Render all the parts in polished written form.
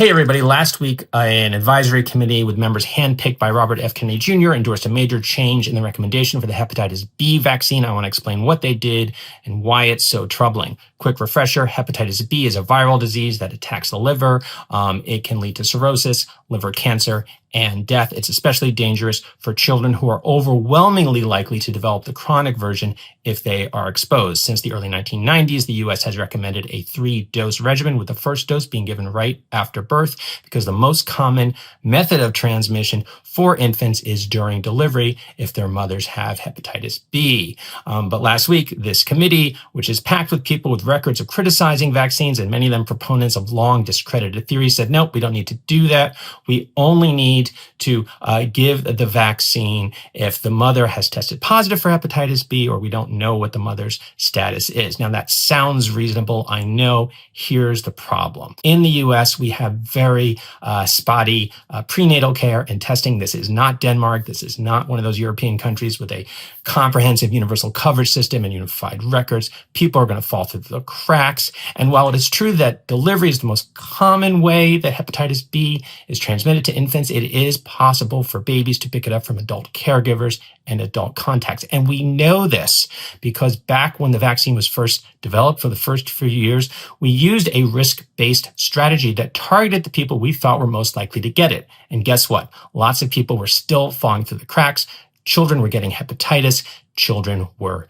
Hey, everybody. Last week, an advisory committee with members handpicked by Robert F. Kennedy Jr. endorsed a major change in the recommendation for the hepatitis B vaccine. I want to explain what they did and why it's so troubling. Quick refresher, hepatitis B is a viral disease that attacks the liver. It can lead to cirrhosis, liver cancer, and death. It's especially dangerous for children who are overwhelmingly likely to develop the chronic version if they are exposed. Since the early 1990s, the U.S. has recommended a 3-dose regimen, with the first dose being given right after birth, because the most common method of transmission for infants is during delivery if their mothers have hepatitis B. But last week, this committee, which is packed with people with records of criticizing vaccines and many of them proponents of long discredited theories, said, nope, we don't need to do that. We only need to give the vaccine if the mother has tested positive for hepatitis B or we don't know what the mother's status is. Now, that sounds reasonable. I know. Here's the problem. In the U.S., we have very spotty prenatal care and testing. This is not Denmark. This is not one of those European countries with a comprehensive universal coverage system and unified records. People are going to fall through the cracks. And while it is true that delivery is the most common way that hepatitis B is transmitted to infants, it is possible for babies to pick it up from adult caregivers and adult contacts. And we know this because back when the vaccine was first developed for the first few years, we used a risk-based strategy that targeted the people we thought were most likely to get it. And guess what? Lots of people were still falling through the cracks. Children were getting hepatitis. Children were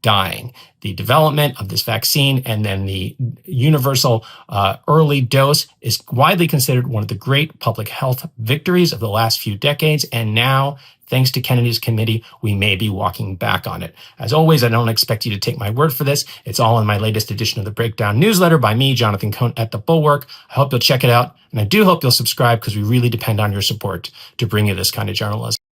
dying. The development of this vaccine and then the universal early dose is widely considered one of the great public health victories of the last few decades. And now, thanks to Kennedy's committee, we may be walking back on it. As always, I don't expect you to take my word for this. It's all in my latest edition of the Breakdown newsletter by me, Jonathan Cohn, at The Bulwark. I hope you'll check it out. And I do hope you'll subscribe because we really depend on your support to bring you this kind of journalism.